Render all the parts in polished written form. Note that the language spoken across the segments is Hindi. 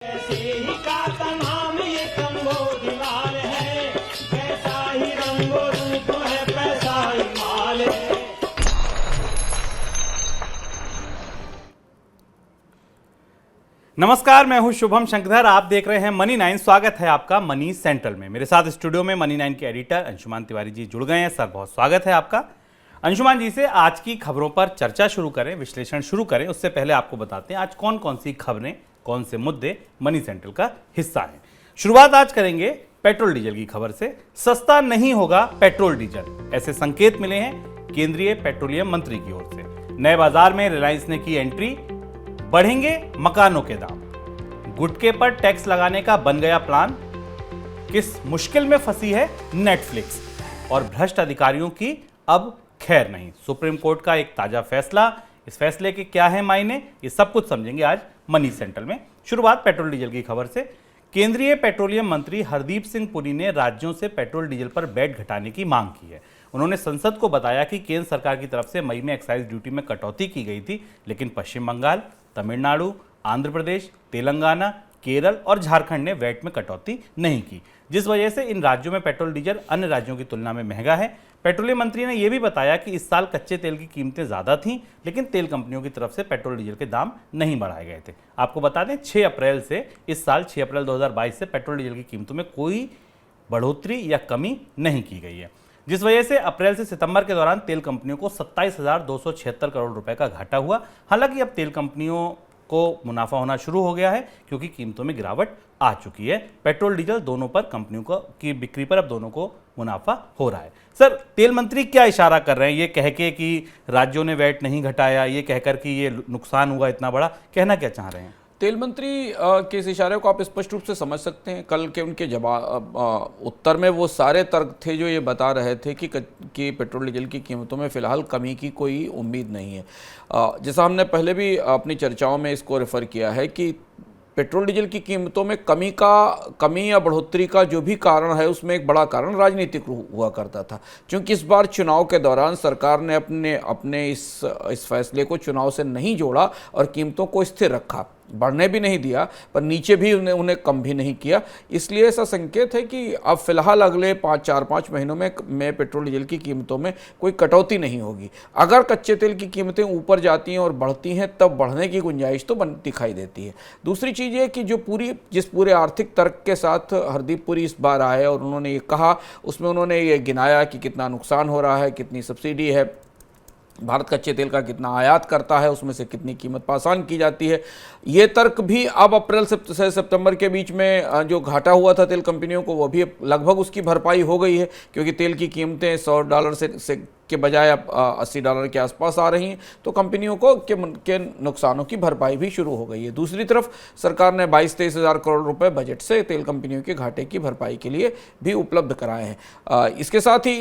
ऐसे ही का तमाम ये कंबोज माल है, जैसा ही रंगो रूप है पैसा ही माल है। नमस्कार, मैं हूं शुभम शंकरधर। आप देख रहे हैं मनी 9। स्वागत है आपका मनी सेंट्रल में। मेरे साथ स्टूडियो में मनी 9 के एडिटर अंशुमान तिवारी जी जुड़ गए हैं। सर, बहुत स्वागत है आपका। अंशुमान जी से आज की खबरों पर चर्चा शुरू करें, विश्लेषण शुरू करें, उससे पहले आपको बताते हैं आज कौन कौन सी खबरें, कौन से मुद्दे मनी सेंट्रल का हिस्सा हैं। शुरुआत आज करेंगे पेट्रोल डीजल की खबर से। सस्ता नहीं होगा पेट्रोल डीजल, ऐसे संकेत मिले हैं केंद्रीय पेट्रोलियम मंत्री की ओर से। नए बाजार में रिलायंस ने की एंट्री, बढ़ेंगे मकानों के दाम, गुटखे पर टैक्स लगाने का बन गया प्लान, किस मुश्किल में फंसी है नेटफ्लिक्स, और भ्रष्ट अधिकारियों की अब खैर नहीं। सुप्रीम कोर्ट का एक ताजा फैसला, इस फैसले के क्या है मायने, ये सब कुछ समझेंगे आज मनी सेंट्रल में। शुरुआत पेट्रोल डीजल की खबर से। केंद्रीय पेट्रोलियम मंत्री हरदीप सिंह पुरी ने राज्यों से पेट्रोल डीजल पर वैट घटाने की मांग की है। उन्होंने संसद को बताया कि केंद्र सरकार की तरफ से मई में एक्साइज ड्यूटी में कटौती की गई थी, लेकिन पश्चिम बंगाल, तमिलनाडु, आंध्र प्रदेश, तेलंगाना, केरल और झारखंड ने वैट में कटौती नहीं की, जिस वजह से इन राज्यों में पेट्रोल डीजल अन्य राज्यों की तुलना में महंगा है। पेट्रोलियम मंत्री ने यह भी बताया कि इस साल कच्चे तेल की कीमतें ज़्यादा थीं, लेकिन तेल कंपनियों की तरफ से पेट्रोल डीजल के दाम नहीं बढ़ाए गए थे। आपको बता दें, 6 अप्रैल से इस साल 6 अप्रैल 2022 से पेट्रोल डीजल की कीमतों में कोई बढ़ोतरी या कमी नहीं की गई है, जिस वजह से अप्रैल से सितंबर के दौरान तेल कंपनियों को 27,276 करोड़ रुपए का घाटा हुआ। हालांकि अब तेल कंपनियों को मुनाफा होना शुरू हो गया है, क्योंकि कीमतों में गिरावट आ चुकी है। पेट्रोल डीजल दोनों पर कंपनियों को की बिक्री पर अब दोनों को मुनाफा हो रहा है। सर, तेल मंत्री क्या इशारा कर रहे हैं, ये कह के कि राज्यों ने वैट नहीं घटाया, ये कहकर कि ये नुकसान हुआ इतना बड़ा, कहना क्या चाह रहे हैं? तेल मंत्री के इस इशारे को आप स्पष्ट रूप से समझ सकते हैं। कल के उनके जवाब उत्तर में वो सारे तर्क थे जो ये बता रहे थे कि पेट्रोल डीजल की कीमतों में फ़िलहाल कमी की कोई उम्मीद नहीं है। जैसा हमने पहले भी अपनी चर्चाओं में इसको रेफ़र किया है कि पेट्रोल डीजल की कीमतों में कमी या बढ़ोतरी का जो भी कारण है, उसमें एक बड़ा कारण राजनीतिक हुआ करता था। क्योंकि इस बार चुनाव के दौरान सरकार ने अपने इस फैसले को चुनाव से नहीं जोड़ा और कीमतों को स्थिर रखा, बढ़ने भी नहीं दिया, पर नीचे भी उन्हें कम भी नहीं किया। इसलिए ऐसा संकेत है कि अब फिलहाल अगले 4-5 महीनों में पेट्रोल डीजल की कीमतों में कोई कटौती नहीं होगी। अगर कच्चे तेल की कीमतें ऊपर जाती हैं और बढ़ती हैं, तब बढ़ने की गुंजाइश तो दिखाई देती है। दूसरी चीज़ ये कि जिस पूरे आर्थिक तर्क के साथ हरदीप पुरी इस बार आए और उन्होंने ये कहा, उसमें उन्होंने ये गिनाया कि कितना नुकसान हो रहा है, कितनी सब्सिडी है, भारत कच्चे तेल का कितना आयात करता है, उसमें से कितनी कीमत पास ऑन की जाती है। ये तर्क भी अब अप्रैल से सितंबर के बीच में जो घाटा हुआ था तेल कंपनियों को, वो भी लगभग उसकी भरपाई हो गई है, क्योंकि तेल की कीमतें $100 से के बजाय अब $80 के आसपास आ रही हैं, तो कंपनियों को के नुकसानों की भरपाई भी शुरू हो गई है। दूसरी तरफ सरकार ने 22-23 हज़ार करोड़ रुपए बजट से तेल कंपनियों के घाटे की भरपाई के लिए भी उपलब्ध कराए हैं। इसके साथ ही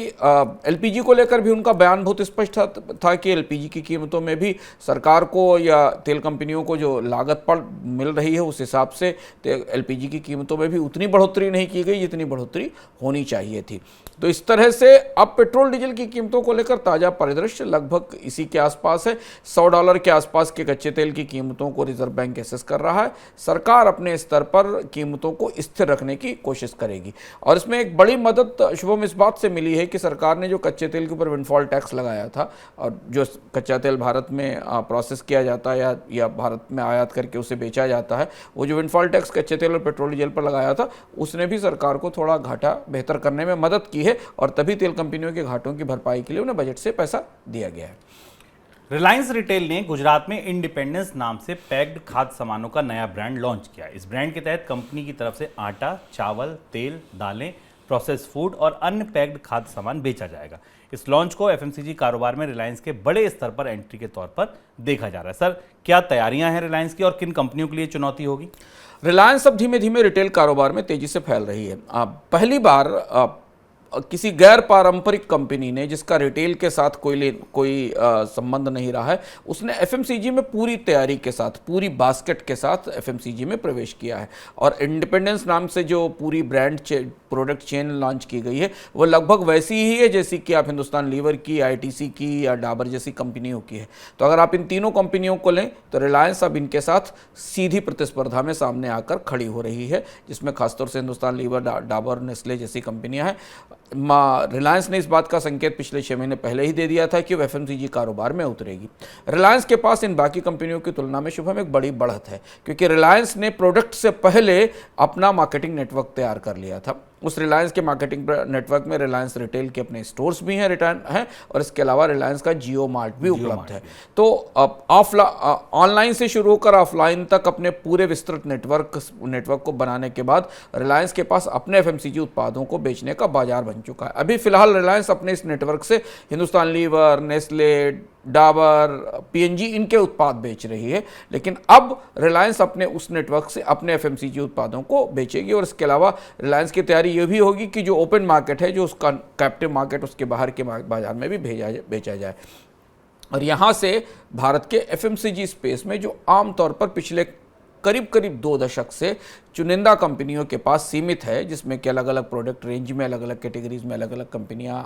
एलपीजी को लेकर भी उनका बयान बहुत स्पष्ट था कि एलपीजी की कीमतों में भी सरकार को या तेल कंपनियों को जो लागत पर मिल रही है, उस हिसाब से एलपीजी की कीमतों में भी उतनी बढ़ोतरी नहीं की गई जितनी बढ़ोतरी होनी चाहिए थी। तो इस तरह से अब पेट्रोल डीजल की कीमतों को लेकर ताज़ा परिदृश्य लगभग इसी के आसपास है। $100 के आसपास के कच्चे तेल की कीमतों को रिजर्व बैंक एसेस कर रहा है। सरकार अपने स्तर पर कीमतों को स्थिर रखने की कोशिश करेगी, और इसमें एक बड़ी मदद शुभम इस बात से मिली है कि सरकार ने जो कच्चे तेल के ऊपर विंडफॉल टैक्स लगाया था, और जो कच्चा तेल भारत में प्रोसेस किया जाता है या भारत में आयात करके उसे बेचा जाता है, वो जो विंडफॉल टैक्स कच्चे तेल और पेट्रोल डीजल पर लगाया था, उसने भी सरकार को थोड़ा घाटा बेहतर करने में मदद की है, और तभी तेल कंपनियों के घाटों की भरपाई के लिए उन्हें बजट से पैसा दिया गया है। रिलायंस रिटेल ने गुजरात में इंडिपेंडेंस नाम से पैक्ड खाद्य सामानों का नया ब्रांड लॉन्च किया। इस ब्रांड के तहत कंपनी की तरफ से आटा, चावल, तेल, दालें, प्रोसेस फूड और अन्य पैक्ड खाद्य सामान बेचा जाएगा। इस लॉन्च को एफएमसीजी कारोबार में रिलायंस के बड़े स्तर पर एंट्री के तौर पर देखा जा रहा है। सर, क्या तैयारियां हैं रिलायंस की और किन कंपनियों के लिए चुनौती होगी? रिलायंस अब धीमे धीमे रिटेल कारोबार में तेजी से फैल रही है। पहली बार किसी गैर पारंपरिक कंपनी ने, जिसका रिटेल के साथ कोई संबंध नहीं रहा है, उसने एफएमसीजी में पूरी तैयारी के साथ, पूरी बास्केट के साथ एफएमसीजी में प्रवेश किया है। और इंडिपेंडेंस नाम से जो पूरी ब्रांड प्रोडक्ट चेन लॉन्च की गई है, वो लगभग वैसी ही है जैसी कि आप हिंदुस्तान लीवर की, आईटीसी की या डाबर जैसी कंपनियों की है। तो अगर आप इन तीनों कंपनियों को लें तो रिलायंस अब इनके साथ सीधी प्रतिस्पर्धा में सामने आकर खड़ी हो रही है, जिसमें खासतौर से हिंदुस्तान लीवर, डाबर, नेस्ले जैसी कंपनियां हैं। रिलायंस ने इस बात का संकेत पिछले 6 महीने पहले ही दे दिया था कि वो एफएमसीजी कारोबार में उतरेगी। रिलायंस के पास इन बाकी कंपनियों की तुलना में शुभम एक बड़ी बढ़त है, क्योंकि रिलायंस ने प्रोडक्ट से पहले अपना मार्केटिंग नेटवर्क तैयार कर लिया था। उस रिलायंस के मार्केटिंग नेटवर्क में रिलायंस रिटेल के अपने स्टोर्स भी हैं, रिटर्न हैं, और इसके अलावा रिलायंस का जियो मार्ट भी उपलब्ध है। तो अब ऑनलाइन से शुरू होकर ऑफलाइन तक अपने पूरे विस्तृत नेटवर्क को बनाने के बाद रिलायंस के पास अपने एफएमसीजी उत्पादों को बेचने का बाजार बन चुका है। अभी फिलहाल रिलायंस अपने इस नेटवर्क से Hindustan Lever, Nestle, Dabur, PNG इनके उत्पाद बेच रही है, लेकिन अब रिलायंस अपने उस नेटवर्क से अपने एफएमसीजी उत्पादों को बेचेगी। और इसके अलावा रिलायंस की तैयारी ये भी होगी कि जो ओपन मार्केट है, जो उसका कैप्टिव मार्केट, उसके बाहर के बाजार में भी बेचा जाए। और यहाँ से भारत के एफएमसीजी स्पेस में, जो आमतौर पर पिछले करीब 2 दशक से चुनिंदा कंपनियों के पास सीमित है, जिसमें कि अलग अलग प्रोडक्ट रेंज में, अलग अलग कैटेगरीज में अलग अलग कंपनियां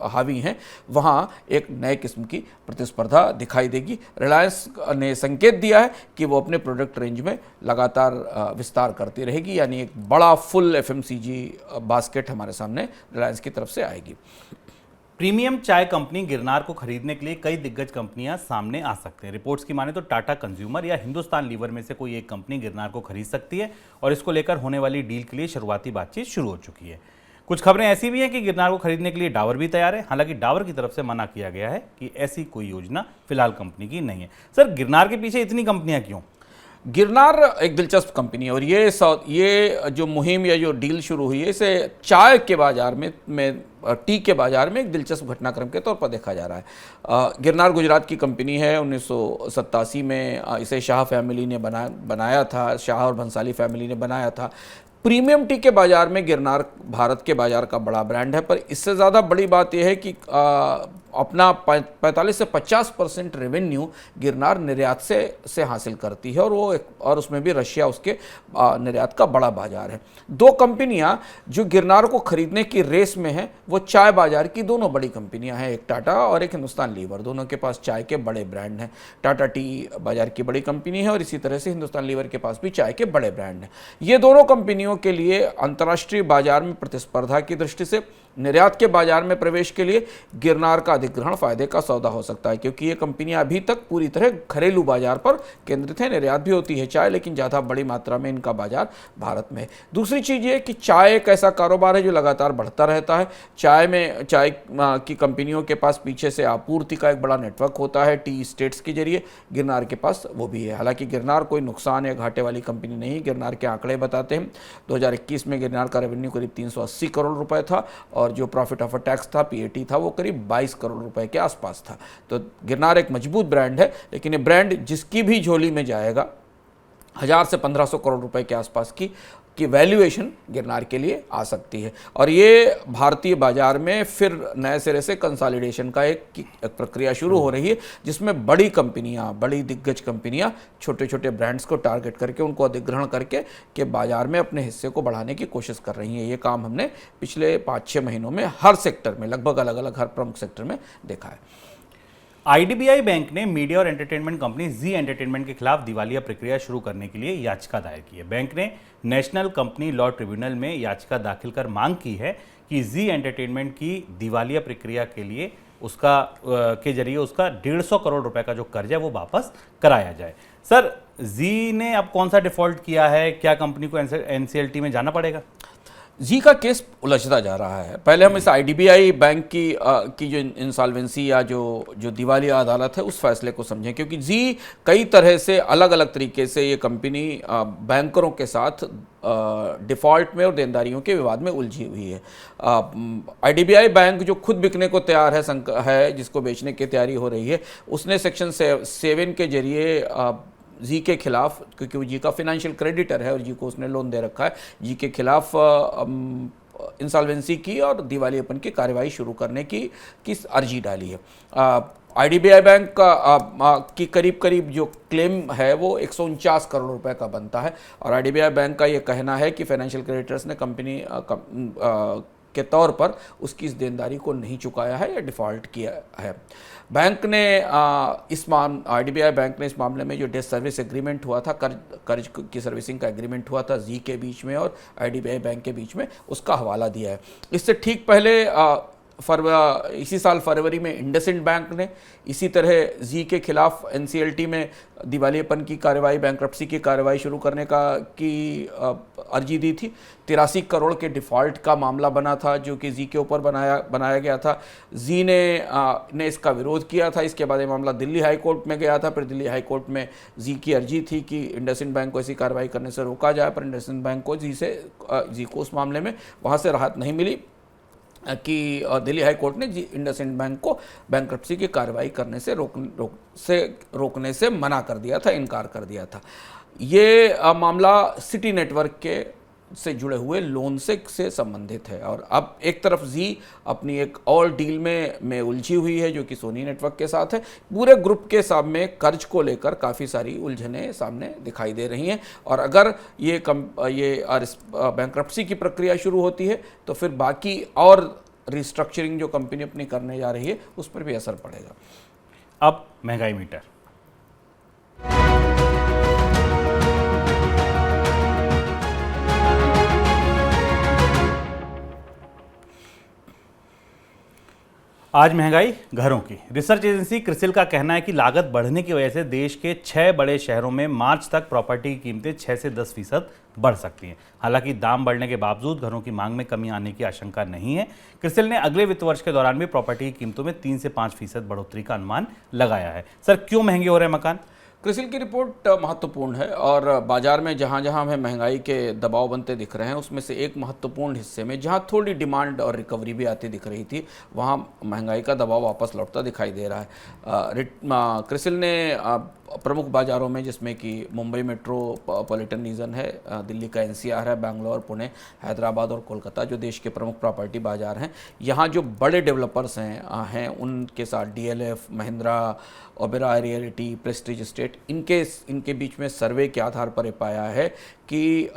हावी हैं, वहाँ एक नए किस्म की प्रतिस्पर्धा दिखाई देगी। रिलायंस ने संकेत दिया है कि वो अपने प्रोडक्ट रेंज में लगातार विस्तार करती रहेगी, यानी एक बड़ा फुल एफएमसीजी बास्केट हमारे सामने रिलायंस की तरफ से आएगी। प्रीमियम चाय कंपनी गिरनार को खरीदने के लिए कई दिग्गज कंपनियां सामने आ सकते हैं। रिपोर्ट्स की माने तो टाटा कंज्यूमर या हिंदुस्तान लीवर में से कोई एक कंपनी गिरनार को खरीद सकती है, और इसको लेकर होने वाली डील के लिए शुरुआती बातचीत शुरू हो चुकी है। कुछ खबरें ऐसी भी हैं कि गिरनार को खरीदने के लिए डाबर भी तैयार है। हालांकि डाबर की तरफ से मना किया गया है कि ऐसी कोई योजना फिलहाल कंपनी की नहीं है। सर, गिरनार के पीछे इतनी कंपनियां क्यों? गिरनार एक दिलचस्प कंपनी है, और ये जो मुहिम या जो डील शुरू हुई है, इसे चाय के बाजार में टी के बाजार में एक दिलचस्प घटनाक्रम के तौर पर देखा जा रहा है। गिरनार गुजरात की कंपनी है। 1987 में इसे शाह फैमिली ने बनाया था, शाह और भंसाली फैमिली ने बनाया था। प्रीमियम टी के बाजार में गिरनार भारत के बाजार का बड़ा ब्रांड है, पर इससे ज़्यादा बड़ी बात यह है कि अपना 45 से 50% रेवेन्यू गिरनार निर्यात से हासिल करती है, और उसमें भी रशिया उसके निर्यात का बड़ा बाजार है। 2 कंपनियां जो गिरनार को खरीदने की रेस में हैं, वो चाय बाजार की दोनों बड़ी कंपनियां हैं, एक टाटा और एक हिंदुस्तान लीवर। दोनों के पास चाय के बड़े ब्रांड हैं। टाटा टी बाजार की बड़ी कंपनी है, और इसी तरह से हिंदुस्तान लीवर के पास भी चाय के बड़े ब्रांड हैं। ये दोनों कंपनियों के लिए अंतर्राष्ट्रीय बाजार में प्रतिस्पर्धा की दृष्टि से, निर्यात के बाजार में प्रवेश के लिए गिरनार का अधिग्रहण फायदे का सौदा हो सकता है, क्योंकि ये कंपनियां अभी तक पूरी तरह घरेलू बाजार पर केंद्रित है। निर्यात भी होती है चाय, लेकिन ज़्यादा बड़ी मात्रा में इनका बाजार भारत में है। दूसरी चीज़ ये कि चाय एक ऐसा कारोबार है जो लगातार बढ़ता रहता है। चाय की कंपनियों के पास पीछे से आपूर्ति का एक बड़ा नेटवर्क होता है, टी स्टेट्स के जरिए। गिरनार के पास वो भी है। हालांकि गिरनार कोई नुकसान या घाटे वाली कंपनी नहीं। गिरनार के आंकड़े बताते हैं 2021 में गिरनार का रेवेन्यू करीब 380 करोड़ रुपए था, और जो प्रॉफिट आफ्टर टैक्स था, पीएटी था, वो करीब 22 करोड़ रुपए के आसपास था। तो गिरनार एक मजबूत ब्रांड है, लेकिन ये ब्रांड जिसकी भी झोली में जाएगा, 1000 से 1500 करोड़ रुपए के आसपास की वैल्यूएशन गिरनार के लिए आ सकती है। और ये भारतीय बाजार में फिर नए सिरे से कंसोलिडेशन का एक प्रक्रिया शुरू हो रही है, जिसमें बड़ी कंपनियां, बड़ी दिग्गज कंपनियां छोटे छोटे ब्रांड्स को टारगेट करके, उनको अधिग्रहण करके के बाजार में अपने हिस्से को बढ़ाने की कोशिश कर रही हैं। ये काम हमने पिछले 5-6 महीनों में हर सेक्टर में, लगभग अलग अलग हर प्रमुख सेक्टर में देखा है। आईडीबीआई बैंक ने मीडिया और एंटरटेनमेंट कंपनी जी एंटरटेनमेंट के खिलाफ दिवालिया प्रक्रिया शुरू करने के लिए याचिका दायर की है। बैंक ने नेशनल कंपनी लॉ ट्रिब्यूनल में याचिका दाखिल कर मांग की है कि जी एंटरटेनमेंट की दिवालिया प्रक्रिया के लिए के जरिए उसका 150 करोड़ रुपए का जो कर्ज है वो वापस कराया जाए। सर, जी ने अब कौन सा डिफॉल्ट किया है? क्या कंपनी को एनसीएलटी में जाना पड़ेगा? जी का केस उलझता जा रहा है। पहले हम इस आईडीबीआई बैंक की जो इंसॉल्वेंसी या जो दिवालिया अदालत है, उस फैसले को समझें, क्योंकि जी कई तरह से अलग अलग तरीके से ये कंपनी बैंकरों के साथ डिफ़ॉल्ट में और देनदारियों के विवाद में उलझी हुई है। आईडीबीआई बैंक जो खुद बिकने को तैयार है, जिसको बेचने की तैयारी हो रही है, उसने सेक्शन 7 के जरिए जी के खिलाफ, क्योंकि वो जी का फिनेंशियल क्रेडिटर है और जी को उसने लोन दे रखा है, जी के खिलाफ इंसॉल्वेंसी की और दिवालियेपन की कार्रवाई शुरू करने की अर्जी डाली है। आईडीबीआई बैंक की करीब करीब जो क्लेम है वो 149 करोड़ रुपए का बनता है और आईडीबीआई बैंक का ये कहना है कि फाइनेंशियल क्रेडिटर्स ने कंपनी के तौर पर उसकी इस देनदारी को नहीं चुकाया है या डिफ़ॉल्ट किया है। बैंक ने आईडीबीआई बैंक ने इस मामले में जो डेट सर्विस एग्रीमेंट हुआ था, कर्ज की सर्विसिंग का एग्रीमेंट हुआ था जी के बीच में और आईडीबीआई बैंक के बीच में, उसका हवाला दिया है। इससे ठीक पहले इसी साल फरवरी में इंडसइंड बैंक ने इसी तरह जी के खिलाफ एनसीएलटी में दिवालियेपन की कार्रवाई, बैंक्रप्सी की कार्रवाई शुरू करने की अर्जी दी थी। 83 करोड़ के डिफ़ॉल्ट का मामला बना था जो कि जी के ऊपर बनाया गया था। जी ने इसका विरोध किया था। इसके बाद ये मामला दिल्ली हाई कोर्ट में गया था। फिर दिल्ली हाई कोर्ट में जी की अर्जी थी कि इंडसइंड बैंक को ऐसी कार्रवाई करने से रोका जाए, पर इंडसइंड बैंक को जी को उस मामले में वहाँ से राहत नहीं मिली कि दिल्ली हाई कोर्ट ने इंडसइंड बैंक को बैंक्रप्सी की कार्रवाई करने से रोकने से मना कर दिया था, इनकार कर दिया था। ये मामला सिटी नेटवर्क के से जुड़े हुए लोन से संबंधित है और अब एक तरफ जी अपनी एक और डील में उलझी हुई है जो कि सोनी नेटवर्क के साथ है। पूरे ग्रुप के सामने कर्ज को लेकर काफ़ी सारी उलझनें सामने दिखाई दे रही हैं और अगर ये बैंक्रप्सी की प्रक्रिया शुरू होती है तो फिर बाकी और रिस्ट्रक्चरिंग जो कंपनी अपनी करने जा रही है उस पर भी असर पड़ेगा। अब महंगाई मीटर। आज महंगाई घरों की। रिसर्च एजेंसी क्रिसिल का कहना है कि लागत बढ़ने की वजह से देश के 6 बड़े शहरों में मार्च तक प्रॉपर्टी की कीमतें 6 से 10% बढ़ सकती हैं। हालांकि दाम बढ़ने के बावजूद घरों की मांग में कमी आने की आशंका नहीं है। क्रिसिल ने अगले वित्त वर्ष के दौरान भी प्रॉपर्टी की कीमतों में 3 से 5% बढ़ोतरी का अनुमान लगाया है। सर, क्यों महंगे हो रहे हैं मकान? क्रिसिल की रिपोर्ट महत्वपूर्ण है और बाजार में जहां जहां हमें महंगाई के दबाव बनते दिख रहे हैं उसमें से एक महत्वपूर्ण हिस्से में जहां थोड़ी डिमांड और रिकवरी भी आती दिख रही थी वहां महंगाई का दबाव वापस लौटता दिखाई दे रहा है। क्रिसिल ने प्रमुख बाजारों में, जिसमें कि मुंबई मेट्रोपॉलिटन रीजन है, दिल्ली का एनसीआर है, बैंगलोर, पुणे, हैदराबाद और कोलकाता, जो देश के प्रमुख प्रॉपर्टी बाजार हैं, यहाँ जो बड़े डेवलपर्स हैं उनके साथ DLF, Mahindra, Oberoi realty, Prestige estate, इनके बीच में सर्वे के आधार पर पाया है कि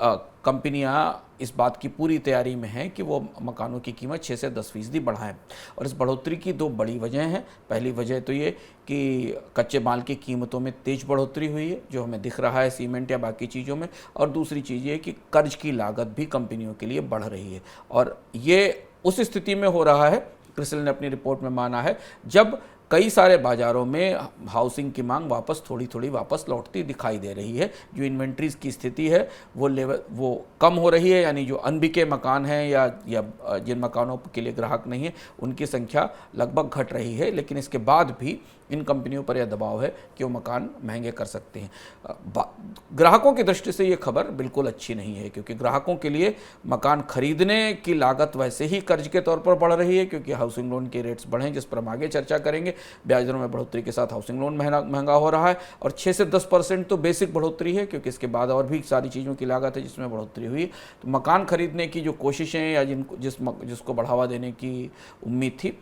कंपनियां इस बात की पूरी तैयारी में हैं कि वो मकानों की कीमत 6 से 10% बढ़ाएं। और इस बढ़ोतरी की 2 बड़ी वजह हैं। पहली वजह तो ये कि कच्चे माल की कीमतों में तेज बढ़ोतरी हुई है जो हमें दिख रहा है सीमेंट या बाकी चीज़ों में, और दूसरी चीज़ ये कि कर्ज की लागत भी कंपनियों के लिए बढ़ रही है और ये उस स्थिति में हो रहा है, क्रिसिल ने अपनी रिपोर्ट में माना है, जब कई सारे बाजारों में हाउसिंग की मांग थोड़ी थोड़ी वापस लौटती दिखाई दे रही है। जो इन्वेंट्रीज की स्थिति है वो कम हो रही है, यानी जो अनबिके मकान हैं या जिन मकानों के लिए ग्राहक नहीं है उनकी संख्या लगभग घट रही है। लेकिन इसके बाद भी इन कंपनियों पर यह दबाव है कि वो मकान महंगे कर सकते हैं। ग्राहकों की दृष्टि से ये खबर बिल्कुल अच्छी नहीं है, क्योंकि ग्राहकों के लिए मकान खरीदने की लागत वैसे ही कर्ज के तौर पर बढ़ रही है, क्योंकि हाउसिंग लोन के रेट्स बढ़े, जिस पर हम आगे चर्चा करेंगे। ब्याज दरों में बढ़ोतरी के साथ हाउसिंग लोन महंगा हो रहा है और 6 से 10% तो बेसिक बढ़ोतरी है, क्योंकि इसके बाद और भी सारी चीज़ों की लागत है जिसमें बढ़ोतरी हुई। तो मकान खरीदने की जो कोशिशें या जिसको बढ़ावा देने की उम्मीद थी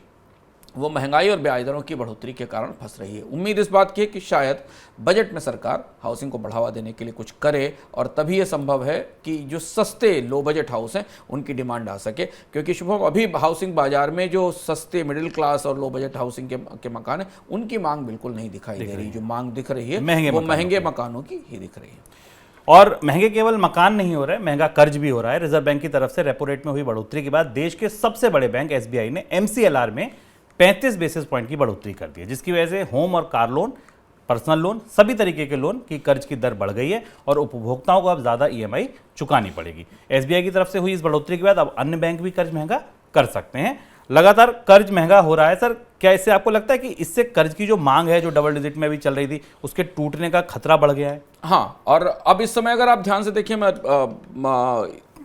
वो महंगाई और ब्याज दरों की बढ़ोतरी के कारण फंस रही है। उम्मीद इस बात की है कि शायद बजट में सरकार हाउसिंग को बढ़ावा देने के लिए कुछ करे और तभी ये संभव है कि जो सस्ते लो बजट हाउस हैं उनकी डिमांड आ सके, क्योंकि शुभम अभी हाउसिंग बाजार में जो सस्ते मिडिल क्लास और लो बजट हाउसिंग के मकान हैं उनकी मांग बिल्कुल नहीं दिखाई दे रही। जो मांग दिख रही है वो महंगे मकानों की ही दिख रही है। और महंगे केवल मकान नहीं हो रहे, महंगा कर्ज भी हो रहा है। रिजर्व बैंक की तरफ से रेपो रेट में हुई बढ़ोतरी के बाद देश के सबसे बड़े बैंक एसबीआई ने MCLR में 35 बेसिस पॉइंट की बढ़ोतरी कर दी है, जिसकी वजह से होम और कार लोन, पर्सनल लोन, सभी तरीके के लोन की कर्ज की दर बढ़ गई है और उपभोक्ताओं को अब ज़्यादा EMI चुकानी पड़ेगी। SBI की तरफ से हुई इस बढ़ोतरी के बाद अब अन्य बैंक भी कर्ज महंगा कर सकते हैं। लगातार कर्ज महंगा हो रहा है। सर, क्या इससे आपको लगता है कि इससे कर्ज की जो मांग है, जो डबल डिजिट में भी चल रही थी, उसके टूटने का खतरा बढ़ गया है? हाँ, और अब इस समय अगर आप ध्यान से देखिए, मैं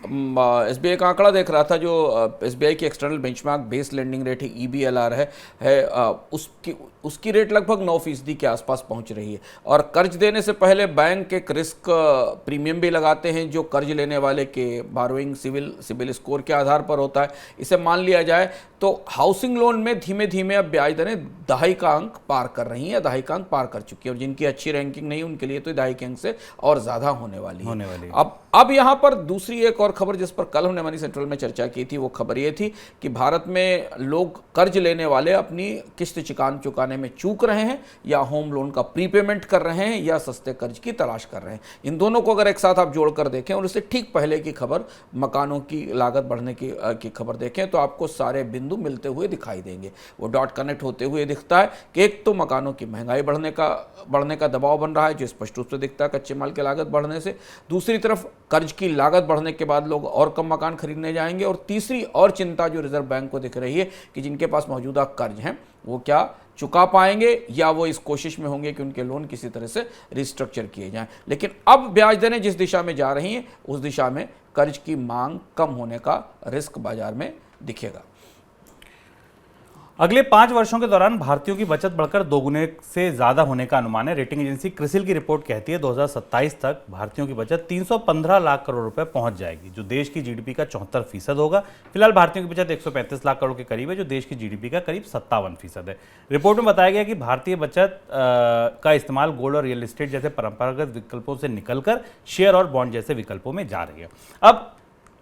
SBI का आंकड़ा देख रहा था, जो SBI की external benchmark base lending rate है, EBLR है उसकी उसकी रेट लगभग 9% के आसपास पहुंच रही है। और कर्ज देने से पहले बैंक एक रिस्क प्रीमियम भी लगाते हैं जो कर्ज लेने वाले के बारोइंग सिविल स्कोर के आधार पर होता है। इसे मान लिया जाए तो हाउसिंग लोन में धीमे धीमे अब ब्याज दरें दहाई का अंक पार कर रही हैं या दहाई का अंक पार कर चुकी है, और जिनकी अच्छी रैंकिंग नहीं उनके लिए तो दहाई के अंक से और ज़्यादा होने वाली है। अब यहाँ पर दूसरी एक और खबर जिस पर कल हमने मनी सेंट्रल में चर्चा की थी, वो खबर ये थी कि भारत में लोग कर्ज लेने वाले अपनी किस्त चुकाने में चूक रहे हैं या होम लोन का प्रीपेमेंट कर रहे हैं या सस्ते कर्ज की तलाश कर रहे हैं। इन दोनों को अगर एक साथ आप जोड़कर देखें और उससे ठीक पहले की खबर मकानों की लागत बढ़ने की खबर देखें तो आपको सारे बिंदु मिलते हुए दिखाई देंगे। वो डॉट कनेक्ट होते हुए दिखता है कि एक तो मकानों की महंगाई बढ़ने का दबाव बन रहा है जो स्पष्ट रूप से दिखता है कच्चे माल की लागत बढ़ने से, दूसरी तरफ कर्ज की लागत बढ़ने के बाद लोग और कम मकान खरीदने जाएंगे, और तीसरी और चिंता जो रिजर्व बैंक को दिख रही है कि जिनके पास मौजूदा कर्ज हैं वो क्या चुका पाएंगे या वो इस कोशिश में होंगे कि उनके लोन किसी तरह से रिस्ट्रक्चर किए जाएं। लेकिन अब ब्याज दरें जिस दिशा में जा रही हैं उस दिशा में कर्ज की मांग कम होने का रिस्क बाजार में दिखेगा। अगले 5 वर्षों के दौरान भारतीयों की बचत बढ़कर 2 गुने से ज्यादा होने का अनुमान है। रेटिंग एजेंसी क्रिसिल की रिपोर्ट कहती है 2027 तक भारतीयों की बचत 315 लाख करोड़ रुपए पहुंच जाएगी, जो देश की जीडीपी का 74% होगा। फिलहाल भारतीयों की बचत 135 लाख करोड़ के करीब है, जो देश की जीडीपी का करीब 57% है। रिपोर्ट में बताया गया कि भारतीय बचत का इस्तेमाल गोल्ड और रियल एस्टेट जैसे परंपरागत विकल्पों से निकलकर शेयर और बॉन्ड जैसे विकल्पों में जा रही है। अब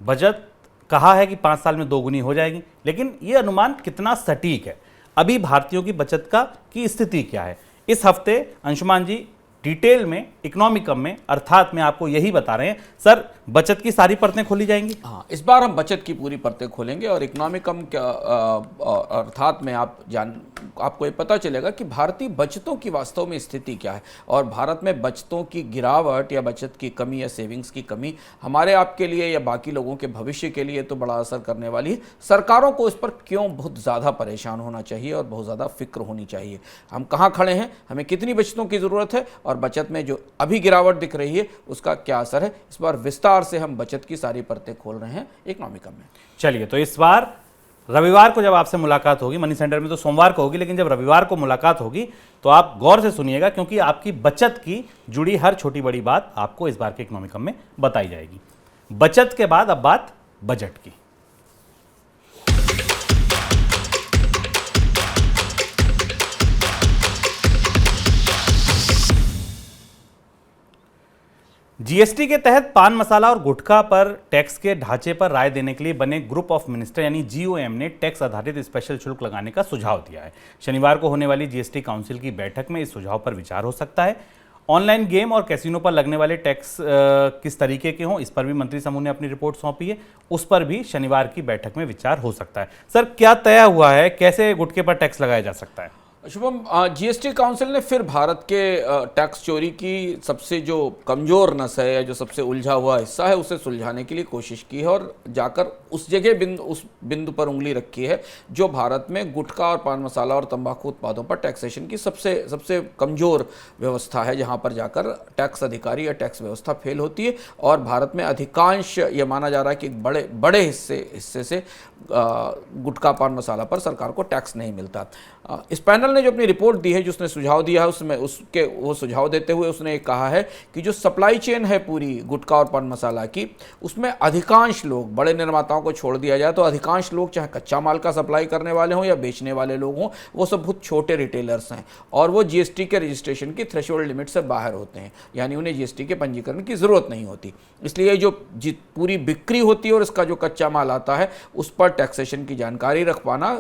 बचत कहा है कि 5 साल में 2 गुनी हो जाएगी, लेकिन यह अनुमान कितना सटीक है, अभी भारतीयों की बचत की स्थिति क्या है, इस हफ्ते अंशुमान जी डिटेल में इकोनॉमिकम में अर्थात में आपको यही बता रहे हैं। सर, बचत की सारी परतें खोली जाएंगी? हाँ, इस बार हम बचत की पूरी परतें खोलेंगे और इकोनॉमिकम अर्थात में आपको ये पता चलेगा कि भारतीय बचतों की वास्तव में स्थिति क्या है, और भारत में बचतों की गिरावट या बचत की कमी या सेविंग्स की कमी हमारे आपके लिए या बाकी लोगों के भविष्य के लिए तो बड़ा असर करने वाली है। सरकारों को इस पर क्यों बहुत ज़्यादा परेशान होना चाहिए और बहुत ज़्यादा फिक्र होनी चाहिए। हम कहाँ खड़े हैं, हमें कितनी बचतों की ज़रूरत है और बचत में जो अभी गिरावट दिख रही है उसका क्या असर है, इस बार विस्तार से हम बचत की सारी परतें खोल रहे हैं इकोनॉमिकम में। चलिए, तो इस बार रविवार को जब आपसे मुलाकात होगी, मनी सेंटर में तो सोमवार को होगी, लेकिन जब रविवार को मुलाकात होगी तो आप गौर से सुनिएगा, क्योंकि आपकी बचत की जुड़ी हर छोटी बड़ी बात आपको इस बार के इकोनॉमिकम में बताई जाएगी। बचत के बाद अब बात बजट की। जीएसटी के तहत पान मसाला और गुटखा पर टैक्स के ढांचे पर राय देने के लिए बने ग्रुप ऑफ मिनिस्टर यानी जीओएम ने टैक्स आधारित स्पेशल शुल्क लगाने का सुझाव दिया है। शनिवार को होने वाली जीएसटी काउंसिल की बैठक में इस सुझाव पर विचार हो सकता है। ऑनलाइन गेम और कैसीनो पर लगने वाले टैक्स किस तरीके के हों, इस पर भी मंत्री समूह ने अपनी रिपोर्ट सौंपी है, उस पर भी शनिवार की बैठक में विचार हो सकता है। सर, क्या तय हुआ है, कैसे गुटखे पर टैक्स लगाया जा सकता है? शुभम, जीएसटी काउंसिल ने फिर भारत के टैक्स चोरी की सबसे जो कमजोर नस है या जो सबसे उलझा हुआ हिस्सा है उसे सुलझाने के लिए कोशिश की है और जाकर उस जगह उस बिंदु पर उंगली रखी है जो भारत में गुटखा और पान मसाला और तंबाकू उत्पादों पर टैक्सेशन की सबसे कमजोर व्यवस्था है, जहां पर जाकर टैक्स अधिकारी या टैक्स व्यवस्था फेल होती है। और भारत में अधिकांश ये माना जा रहा है कि बड़े हिस्से से गुटखा पान मसाला पर सरकार को टैक्स नहीं मिलता। इस पैनल ने जो अपनी रिपोर्ट दी है, जो उसने सुझाव दिया है, उसमें वो सुझाव देते हुए उसने कहा है कि जो सप्लाई चेन है पूरी गुटखा और पान मसाला की, उसमें अधिकांश लोग, बड़े निर्माताओं को छोड़ दिया जाए तो अधिकांश लोग चाहे कच्चा माल का सप्लाई करने वाले हों या बेचने वाले लोग हों, वो सब बहुत छोटे रिटेलर्स हैं और वो जीएसटी के रजिस्ट्रेशन की थ्रेशोल्ड लिमिट से बाहर होते हैं, यानी उन्हें जीएसटी के पंजीकरण की जरूरत नहीं होती। इसलिए जो पूरी बिक्री होती है और इसका जो कच्चा माल आता है उस पर टैक्सेशन की जानकारी रख पाना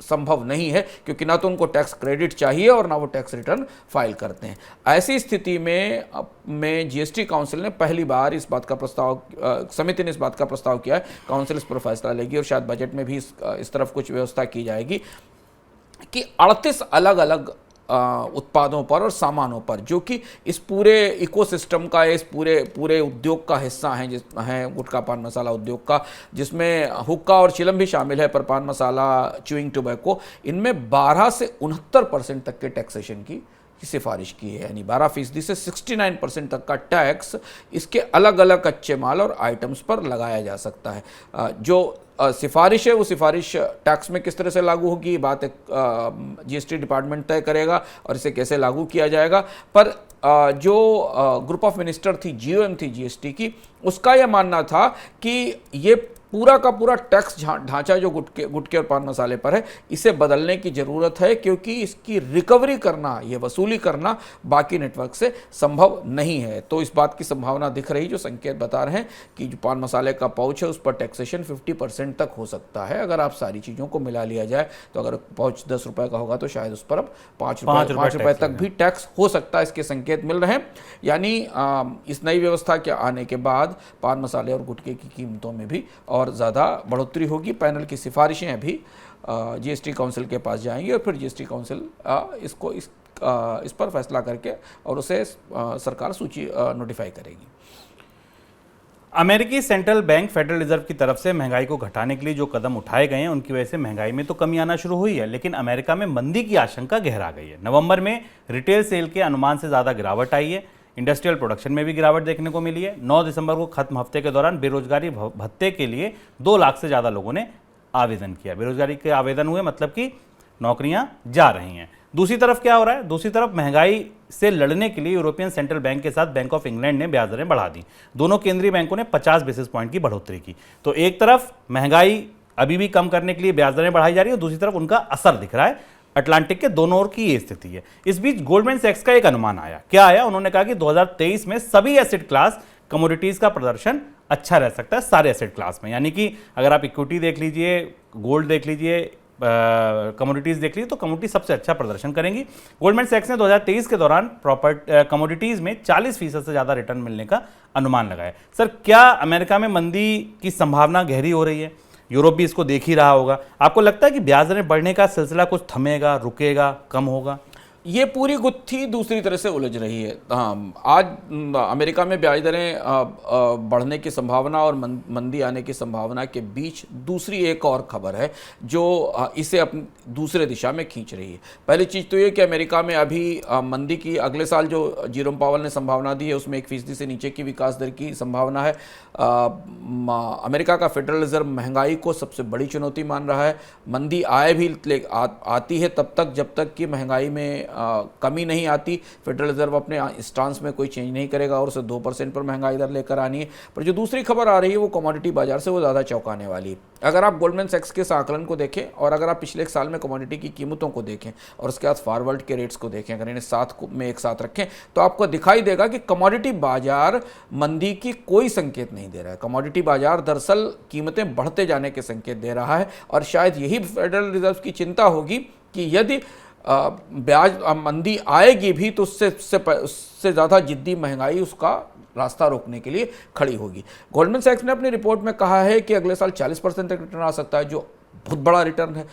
संभव नहीं है, क्योंकि ना तो उनको टैक्स क्रेडिट चाहिए और ना वो टैक्स रिटर्न फाइल करते हैं। ऐसी स्थिति में जीएसटी काउंसिल ने पहली बार समिति ने इस बात का प्रस्ताव किया है। काउंसिल इस पर फैसला लेगी और शायद बजट में भी इस तरफ कुछ व्यवस्था की जाएगी कि 38 अलग अलग उत्पादों पर और सामानों पर, जो कि इस पूरे इकोसिस्टम का, इस पूरे उद्योग का हिस्सा हैं गुटखा पान मसाला उद्योग का, जिसमें हुक्का और चिलम भी शामिल है, पर पान मसाला, च्यूइंग टोबैको, इनमें 12 से 69% तक के टैक्सेशन की की सिफारिश की है, यानी 12% से 69% तक का टैक्स इसके अलग अलग कच्चे माल और आइटम्स पर लगाया जा सकता है। जो सिफारिश है वो सिफारिश टैक्स में किस तरह से लागू होगी, ये बात जीएसटी डिपार्टमेंट तय करेगा और इसे कैसे लागू किया जाएगा। पर जो ग्रुप ऑफ मिनिस्टर थी, जीओएम थी जीएसटी की, उसका यह मानना था कि ये पूरा का पूरा टैक्स ढांचा जो गुटखे और पान मसाले पर है, इसे बदलने की ज़रूरत है, क्योंकि इसकी रिकवरी करना, ये वसूली करना बाकी नेटवर्क से संभव नहीं है। तो इस बात की संभावना दिख रही, जो संकेत बता रहे हैं कि जो पान मसाले का पाउच है उस पर टैक्सेशन 50% तक हो सकता है। अगर आप सारी चीज़ों को मिला लिया जाए तो अगर पाउच 10 रुपये का होगा तो शायद उस पर अब 5 रुपये तक भी टैक्स हो सकता है, इसके संकेत मिल रहे हैं। यानी इस नई व्यवस्था के आने के बाद पान मसाले और गुटखे की कीमतों में भी और ज़्यादा बढ़ोतरी होगी। पैनल की सिफारिशें अभी जीएसटी काउंसिल के पास जाएंगी और फिर जीएसटी काउंसिल इस पर फैसला करके और उसे सरकार सूची नोटिफाई करेगी। अमेरिकी सेंट्रल बैंक फेडरल रिजर्व की तरफ से महंगाई को घटाने के लिए जो कदम उठाए गए हैं उनकी वजह से महंगाई में तो कमी आना शुरू हुई है, लेकिन अमेरिका में मंदी की आशंका गहरा गई है। नवंबर में रिटेल सेल के अनुमान से ज़्यादा गिरावट आई है। इंडस्ट्रियल प्रोडक्शन में भी गिरावट देखने को मिली है। 9 दिसंबर को खत्म हफ्ते के दौरान बेरोजगारी भत्ते के लिए 2 लाख से ज़्यादा लोगों ने आवेदन किया। बेरोजगारी के आवेदन हुए, मतलब कि नौकरियां जा रही हैं। दूसरी तरफ क्या हो रहा है? दूसरी तरफ महंगाई से लड़ने के लिए यूरोपियन सेंट्रल बैंक के साथ बैंक ऑफ इंग्लैंड ने ब्याज दरें बढ़ा दी। दोनों केंद्रीय बैंकों ने 50 बेसिस पॉइंट की बढ़ोतरी की। तो एक तरफ महंगाई अभी भी कम करने के लिए ब्याज दरें बढ़ाई जा रही है और दूसरी तरफ उनका असर दिख रहा है। अटलांटिक के दोनों ओर की ये स्थिति है। इस बीच गोल्डमैन सैक्स का एक अनुमान आया। क्या आया? उन्होंने कहा कि 2023 में सभी एसेट क्लास कमोडिटीज का प्रदर्शन अच्छा रह सकता है, सारे एसेट क्लास में। यानी कि अगर आप इक्विटी देख लीजिए, गोल्ड देख लीजिए, कमोडिटीज देख लीजिए, तो कमोडिटी सबसे अच्छा प्रदर्शन करेंगी। गोल्डमैन सैक्स ने 2023 के दौरान कमोडिटीज में 40% से ज़्यादा रिटर्न मिलने का अनुमान लगाया। सर, क्या अमेरिका में मंदी की संभावना गहरी हो रही है? यूरोप भी इसको देख ही रहा होगा। आपको लगता है कि ब्याज दरें बढ़ने का सिलसिला कुछ थमेगा, रुकेगा, कम होगा? ये पूरी गुत्थी दूसरी तरह से उलझ रही है। आज अमेरिका में ब्याज दरें बढ़ने की संभावना और मंदी आने की संभावना के बीच दूसरी एक और खबर है जो इसे अपनी दूसरे दिशा में खींच रही है। पहली चीज़ तो ये कि अमेरिका में अभी मंदी की अगले साल जो जेरोम पावेल ने संभावना दी है उसमें 1% से नीचे की विकास दर की संभावना है। अमेरिका का फेडरल रिजर्व महंगाई को सबसे बड़ी चुनौती मान रहा है। मंदी आती है तब तक जब तक कि महंगाई में कमी नहीं आती। फेडरल रिजर्व अपने स्टांस में कोई चेंज नहीं करेगा और उसे 2% पर महंगाई दर लेकर आनी है। पर जो दूसरी खबर आ रही है वो कमोडिटी बाजार से वो ज़्यादा चौंकाने वाली है। अगर आप गोल्डमैन सैक्स के इस आकलन को देखें और अगर आप पिछले एक साल में कमोडिटी की कीमतों को देखें और उसके बाद फॉरवर्ड के रेट्स को देखें, अगर इन्हें साथ में एक साथ रखें तो आपको दिखाई देगा कि कमोडिटी बाजार मंदी की कोई संकेत नहीं दे रहा है। कमोडिटी बाजार दरअसल कीमतें बढ़ते जाने के संकेत दे रहा है और शायद यही फेडरल रिजर्व की चिंता होगी कि यदि ब्याज मंदी आएगी भी तो उससे ज़्यादा जिद्दी महंगाई उसका रास्ता रोकने के लिए खड़ी होगी। गोल्डमैन सैक्स ने अपनी रिपोर्ट में कहा है कि अगले साल 40% तक रिटर्न आ सकता है, जो बहुत बड़ा रिटर्न है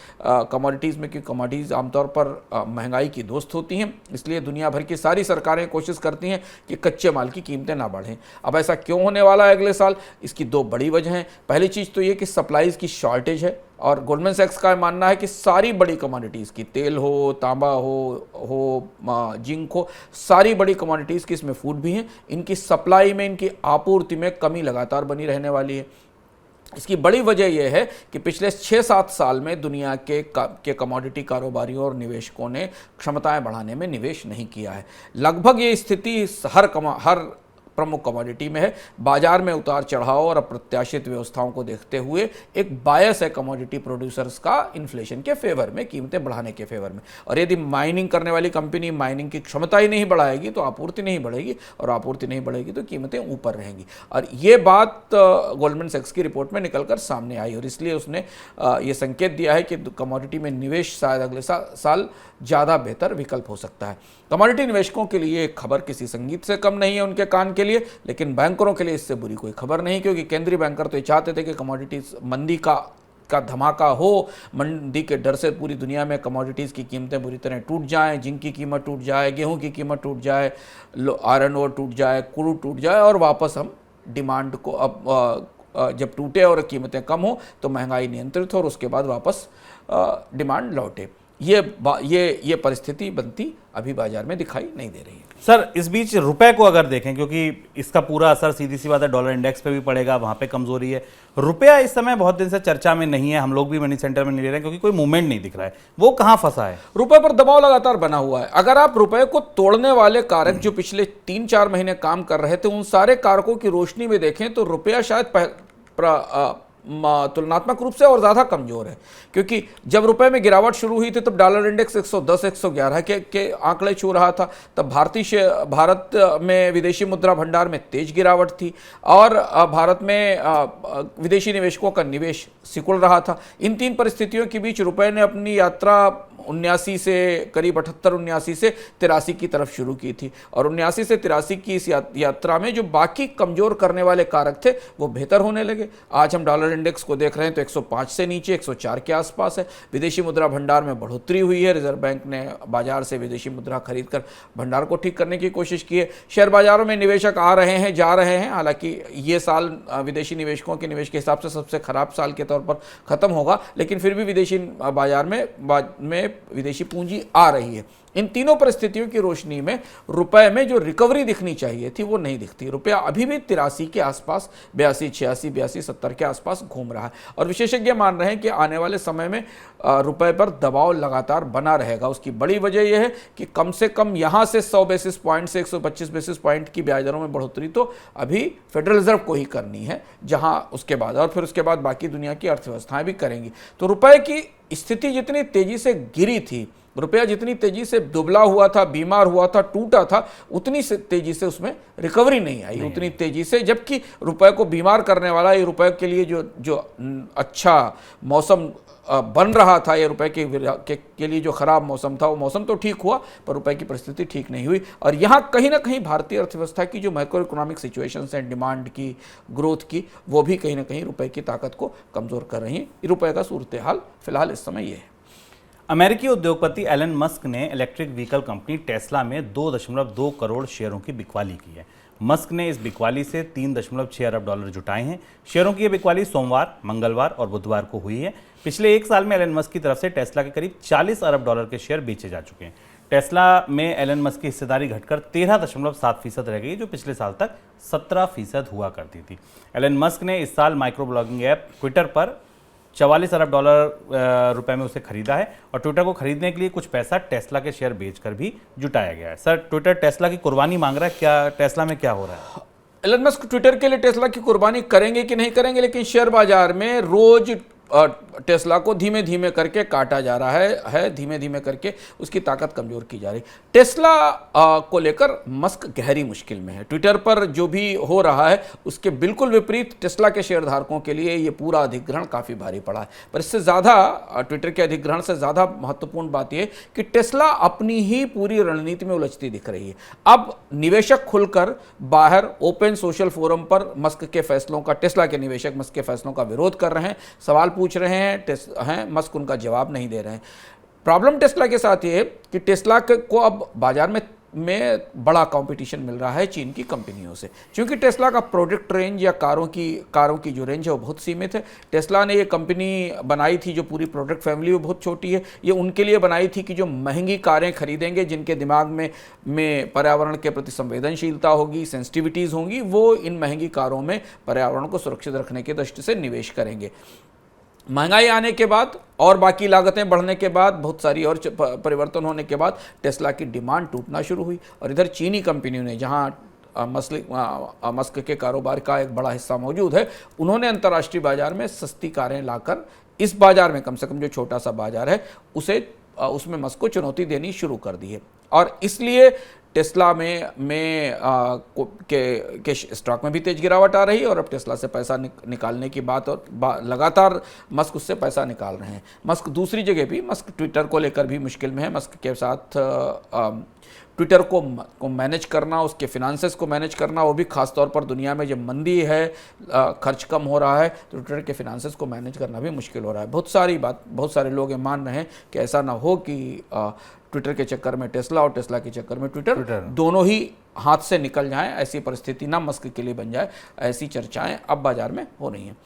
कमोडिटीज़ में, क्योंकि कमोडिटीज़ आमतौर पर महंगाई की दोस्त होती हैं। इसलिए दुनिया भर की सारी सरकारें कोशिश करती हैं कि कच्चे माल की कीमतें ना बढ़ें। अब ऐसा क्यों होने वाला है अगले साल? इसकी 2 बड़ी वजह हैं। पहली चीज़ तो ये कि सप्लाईज़ की शॉर्टेज है और गोल्डमैन सैक्स का मानना है कि सारी बड़ी कमोडिटीज़ की, तेल हो, तांबा हो, जिंक हो, सारी बड़ी कमोडिटीज़ की, इसमें फूड भी हैं, इनकी सप्लाई में, इनकी आपूर्ति में कमी लगातार बनी रहने वाली है। इसकी बड़ी वजह यह है कि पिछले 6-7 साल में दुनिया के कमोडिटी कारोबारियों और निवेशकों ने क्षमताएं बढ़ाने में निवेश नहीं किया है। लगभग ये स्थिति हर प्रमुख कमोडिटी में है। बाजार में उतार चढ़ाव और अप्रत्याशित व्यवस्थाओं को देखते हुए एक बायस है कमोडिटी प्रोड्यूसर्स का इन्फ्लेशन के फेवर में, कीमतें बढ़ाने के फेवर में। और यदि माइनिंग करने वाली कंपनी माइनिंग की क्षमता ही नहीं बढ़ाएगी तो आपूर्ति नहीं बढ़ेगी और आपूर्ति नहीं बढ़ेगी तो कीमतें ऊपर रहेंगी। और ये बात गोल्डमैन सैक्स की रिपोर्ट में निकलकर सामने आई और इसलिए उसने ये संकेत दिया है कि कमोडिटी में निवेश शायद अगले साल ज़्यादा बेहतर विकल्प हो सकता है। कमोडिटी निवेशकों के लिए एक खबर किसी संगीत से कम नहीं है उनके कान के लिए, लेकिन बैंकरों के लिए इससे बुरी कोई खबर नहीं, क्योंकि केंद्रीय बैंकर तो ये चाहते थे कि कमोडिटीज मंदी का धमाका हो। मंदी के डर से पूरी दुनिया में कमोडिटीज़ की कीमतें बुरी तरह टूट जाएं, जिंक की कीमत टूट जाए, गेहूं की कीमत टूट जाए, आयरन ओर टूट जाए, क्रूड टूट जाए और वापस हम डिमांड को अब जब टूटे और कीमतें कम हो तो महंगाई नियंत्रित हो और उसके बाद वापस डिमांड लौटे। ये परिस्थिति बनती अभी बाजार में दिखाई नहीं दे रही है। सर इस बीच रुपए को अगर देखें, क्योंकि इसका पूरा असर सीधी सी बात है डॉलर इंडेक्स पे भी पड़ेगा, वहां पे कमजोरी है। रुपया इस समय बहुत दिन से चर्चा में नहीं है, हम लोग भी मनी सेंटर में नहीं ले रहे हैं क्योंकि कोई मूवमेंट नहीं दिख रहा है। वो कहाँ फंसा है? रुपए पर दबाव लगातार बना हुआ है। अगर आप रुपए को तोड़ने वाले कारक जो पिछले 3-4 महीने काम कर रहे थे, उन सारे कारकों की रोशनी में देखें तो रुपया शायद तुलनात्मक रूप से और ज़्यादा कमज़ोर है, क्योंकि जब रुपए में गिरावट शुरू हुई थी तब डॉलर इंडेक्स 110-111 के आंकड़े छू रहा था। तब भारत में विदेशी मुद्रा भंडार में तेज गिरावट थी और भारत में विदेशी निवेशकों का निवेश सिकुड़ रहा था। इन तीन परिस्थितियों के बीच रुपए ने अपनी यात्रा 79 से करीब 78-79 से 83 की तरफ शुरू की थी और 79 से 83 की इस यात्रा में जो बाकी कमज़ोर करने वाले कारक थे वो बेहतर होने लगे। आज हम डॉलर इंडेक्स को देख रहे हैं तो 105 से नीचे 104 के आसपास है। विदेशी मुद्रा भंडार में बढ़ोतरी हुई है। रिजर्व बैंक ने बाजार से विदेशी मुद्रा खरीद कर भंडार को ठीक करने की कोशिश की है। शेयर बाजारों में निवेशक आ रहे हैं, जा रहे हैं। हालांकि ये साल विदेशी निवेशकों के निवेश के हिसाब से सबसे खराब साल के तौर पर खत्म होगा, लेकिन फिर भी विदेशी बाजार में विदेशी पूंजी आ रही है। इन तीनों परिस्थितियों की रोशनी में रुपए में जो रिकवरी दिखनी चाहिए थी वो नहीं दिखती। रुपया अभी भी 83 के आसपास, 82-86-82-70 के आसपास घूम रहा है और विशेषज्ञ मान रहे हैं कि आने वाले समय में रुपए पर दबाव लगातार बना रहेगा। उसकी बड़ी वजह यह है कि कम से कम यहाँ से 100 बेसिस पॉइंट से 125 बेसिस पॉइंट की ब्याज दरों में बढ़ोतरी तो अभी फेडरल रिजर्व को ही करनी है, जहाँ उसके बाद और फिर उसके बाद बाकी दुनिया की अर्थव्यवस्थाएं भी करेंगी। तो रुपए की स्थिति जितनी तेजी से गिरी थी, रुपया जितनी तेजी से दुबला हुआ था, बीमार हुआ था, टूटा था, उतनी से तेजी से उसमें रिकवरी नहीं आई उतनी तेजी से। जबकि रुपए को बीमार करने वाला, ये रुपए के लिए जो अच्छा मौसम बन रहा था, ये रुपए के लिए जो खराब मौसम था, वो मौसम तो ठीक हुआ पर रुपए की परिस्थिति ठीक नहीं हुई। और यहाँ कहीं ना कहीं भारतीय अर्थव्यवस्था की जो मैक्रो इकोनॉमिक सिचुएशंस हैं, डिमांड की, ग्रोथ की, वो भी कहीं ना कहीं रुपए की ताकत को कमज़ोर कर रही हैं। रुपए का सूरत हाल फिलहाल इस समय ये है। अमेरिकी उद्योगपति एलन मस्क ने इलेक्ट्रिक व्हीकल कंपनी टेस्ला में 2.2 करोड़ शेयरों की बिकवाली की है। मस्क ने इस बिकवाली से 3.6 अरब डॉलर जुटाए हैं। शेयरों की यह बिकवाली सोमवार, मंगलवार और बुधवार को हुई है। पिछले एक साल में एलन मस्क की तरफ से टेस्ला के करीब 40 अरब डॉलर के शेयर बेचे जा चुके हैं। टेस्ला में एलन मस्क की हिस्सेदारी घटकर 13.7% रह गई, जो पिछले साल तक 17% हुआ करती थी। एलन मस्क ने इस साल माइक्रो ब्लॉगिंग ऐप ट्विटर पर 44 अरब डॉलर रुपए में उसे खरीदा है और ट्विटर को खरीदने के लिए कुछ पैसा टेस्ला के शेयर बेचकर भी जुटाया गया है। सर, ट्विटर टेस्ला की कुर्बानी मांग रहा है, क्या टेस्ला में क्या हो रहा है? एलन मस्क ट्विटर के लिए टेस्ला की कुर्बानी करेंगे कि नहीं करेंगे, लेकिन शेयर बाजार में रोज टेस्ला को धीमे धीमे करके काटा जा रहा है, धीमे धीमे करके उसकी ताकत कमजोर की जा रही। टेस्ला को लेकर मस्क गहरी मुश्किल में है। ट्विटर पर जो भी हो रहा है उसके बिल्कुल विपरीत टेस्ला के शेयरधारकों के लिए ये पूरा अधिग्रहण काफ़ी भारी पड़ा है। पर इससे ज़्यादा, ट्विटर के अधिग्रहण से ज़्यादा महत्वपूर्ण बात यह कि टेस्ला अपनी ही पूरी रणनीति में उलझती दिख रही है। अब निवेशक खुलकर बाहर ओपन सोशल फोरम पर मस्क के फैसलों का, टेस्ला के निवेशक मस्क के फैसलों का विरोध कर रहे हैं, सवाल पूछ रहे हैं, मस्क उनका जवाब नहीं दे रहे हैं। प्रॉब्लम टेस्ला के साथ ये है कि टेस्ला को अब बाजार में बड़ा कंपटीशन मिल रहा है चीन की कंपनियों से, क्योंकि टेस्ला का प्रोडक्ट रेंज या कारों की जो रेंज है वो बहुत सीमित है। टेस्ला ने ये कंपनी बनाई थी, जो पूरी प्रोडक्ट फैमिली वो बहुत छोटी है, ये उनके लिए बनाई थी कि जो महंगी कारें खरीदेंगे, जिनके दिमाग में पर्यावरण के प्रति संवेदनशीलता होगी, सेंसिटिविटीज़ होंगी, वो इन महंगी कारों में पर्यावरण को सुरक्षित रखने की दृष्टि से निवेश करेंगे। महंगाई आने के बाद और बाकी लागतें बढ़ने के बाद, बहुत सारी और परिवर्तन होने के बाद टेस्ला की डिमांड टूटना शुरू हुई। और इधर चीनी कंपनियों ने, जहां मस्क के कारोबार का एक बड़ा हिस्सा मौजूद है, उन्होंने अंतर्राष्ट्रीय बाजार में सस्ती कारें लाकर इस बाजार में, कम से कम जो छोटा सा बाजार है, उसमें मस्क को चुनौती देनी शुरू कर दी है। और इसलिए टेस्ला के स्टॉक में भी तेज गिरावट आ रही है और अब टेस्ला से पैसा निकालने की बात, और लगातार मस्क उससे पैसा निकाल रहे हैं। मस्क दूसरी जगह भी, मस्क ट्विटर को लेकर भी मुश्किल में है। मस्क के साथ ट्विटर को मैनेज करना, उसके फिनांसेस को मैनेज करना, वो भी खास तौर पर दुनिया में जब मंदी है, खर्च कम हो रहा है, तो ट्विटर के फिनांसेस को मैनेज करना भी मुश्किल हो रहा है। बहुत सारे लोग ये मान रहे हैं कि ऐसा ना हो कि ट्विटर के चक्कर में टेस्ला और टेस्ला के चक्कर में ट्विटर दोनों ही हाथ से निकल जाएं, ऐसी परिस्थिति ना मस्क के लिए बन जाए। ऐसी चर्चाएं अब बाजार में हो रही हैं।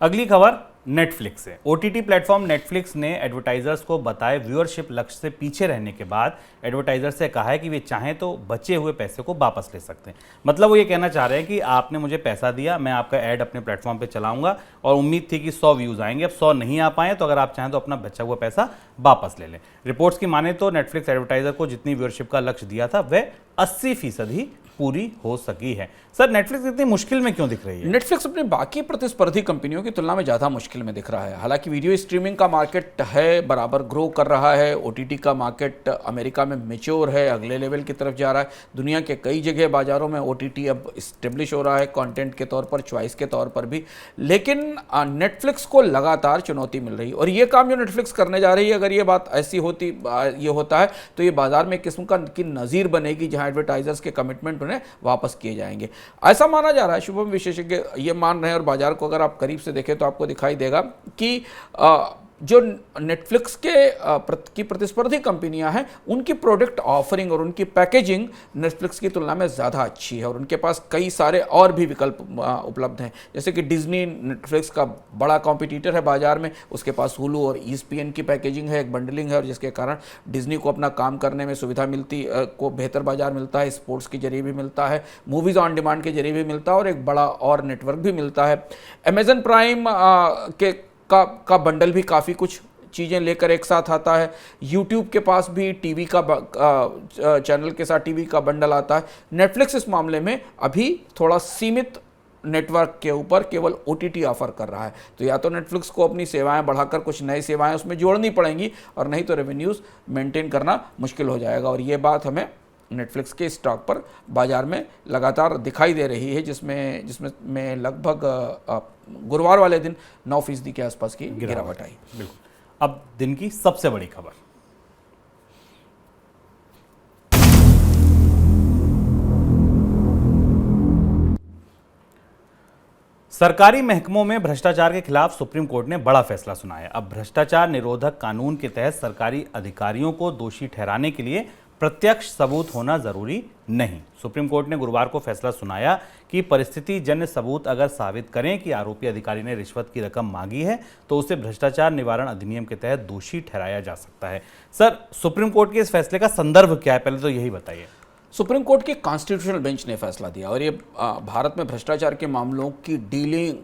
अगली खबर नेटफ्लिक्स है। ओटीटी प्लेटफॉर्म नेटफ्लिक्स ने एडवर्टाइजर्स को बताए व्यूअरशिप लक्ष्य से पीछे रहने के बाद एडवर्टाइजर्स से कहा है कि वे चाहें तो बचे हुए पैसे को वापस ले सकते हैं। मतलब वो ये कहना चाह रहे हैं कि आपने मुझे पैसा दिया, मैं आपका ऐड अपने प्लेटफॉर्म पे चलाऊंगा और उम्मीद थी कि 100 व्यूज आएंगे, अब 100 नहीं आ पाए, तो अगर आप चाहें तो अपना बचा हुआ पैसा वापस ले लें। रिपोर्ट्स की माने तो नेटफ्लिक्स एडवर्टाइजर को जितनी व्यूअरशिप का लक्ष्य दिया था वह 80% ही पूरी हो सकी है। सर, नेटफ्लिक्स इतनी मुश्किल में क्यों दिख रही है? नेटफ्लिक्स अपने बाकी प्रतिस्पर्धी कंपनियों की तुलना में ज़्यादा मुश्किल में दिख रहा है। हालांकि वीडियो स्ट्रीमिंग का मार्केट है, बराबर ग्रो कर रहा है। ओटीटी का मार्केट अमेरिका में मैच्योर है, अगले लेवल की तरफ जा रहा है। दुनिया के कई जगह बाजारों में ओटीटी अब इस्टेब्लिश हो रहा है, कंटेंट के तौर पर, चॉइस के तौर पर भी। लेकिन नेटफ्लिक्स को लगातार चुनौती मिल रही है और ये काम जो नेटफ्लिक्स करने जा रही है, अगर ये बात ऐसी होता है तो ये बाजार में एक किस्म की नज़ीर बनेगी जहाँ एडवर्टाइजर्स के कमिटमेंट उन्हें वापस किए जाएंगे, ऐसा माना जा रहा है। शुभम विशेषज्ञ ये मान रहे हैं और बाजार को अगर आप करीब से देखें तो आपको दिखाई देगा कि जो नेटफ्लिक्स की प्रतिस्पर्धी कंपनियां हैं, उनकी प्रोडक्ट ऑफरिंग और उनकी पैकेजिंग नेटफ्लिक्स की तुलना में ज़्यादा अच्छी है और उनके पास कई सारे और भी विकल्प उपलब्ध हैं। जैसे कि डिज्नी नेटफ्लिक्स का बड़ा कॉम्पिटिटर है बाजार में, उसके पास हुलू और ESPN की पैकेजिंग है, एक बंडलिंग है, और जिसके कारण डिज्नी को अपना काम करने में सुविधा को बेहतर बाजार मिलता है, स्पोर्ट्स के जरिए भी मिलता है, मूवीज़ ऑन डिमांड के जरिए भी मिलता है और एक बड़ा और नेटवर्क भी मिलता है। अमेजन प्राइम का बंडल भी काफ़ी कुछ चीज़ें लेकर एक साथ आता है। यूट्यूब के पास भी टीवी का चैनल के साथ टीवी का बंडल आता है। नेटफ्लिक्स इस मामले में अभी थोड़ा सीमित नेटवर्क के ऊपर केवल OTT ऑफर कर रहा है। तो या तो नेटफ्लिक्स को अपनी सेवाएं बढ़ाकर कुछ नई सेवाएं उसमें जोड़नी पड़ेंगी और नहीं तो रेवेन्यूज़ मेंटेन करना मुश्किल हो जाएगा। और ये बात हमें नेटफ्लिक्स के स्टॉक पर बाजार में लगातार दिखाई दे रही है, जिसमें लगभग गुरुवार वाले दिन 9% के आसपास की गिरावट आई। बिल्कुल। अब दिन की सबसे बड़ी खबर, सरकारी महकमों में भ्रष्टाचार के खिलाफ सुप्रीम कोर्ट ने बड़ा फैसला सुनाया। अब भ्रष्टाचार निरोधक कानून के तहत सरकारी अधिकारियों को दोषी ठहराने के लिए प्रत्यक्ष सबूत होना जरूरी नहीं। सुप्रीम कोर्ट ने गुरुवार को फैसला सुनाया कि परिस्थिति जन्य सबूत अगर साबित करें कि आरोपी अधिकारी ने रिश्वत की रकम मांगी है तो उसे भ्रष्टाचार निवारण अधिनियम के तहत दोषी ठहराया जा सकता है। सर, सुप्रीम कोर्ट के इस फैसले का संदर्भ क्या है, पहले तो यही बताइए। सुप्रीम कोर्ट की कॉन्स्टिट्यूशनल बेंच ने फैसला दिया और ये भारत में भ्रष्टाचार के मामलों की डीलिंग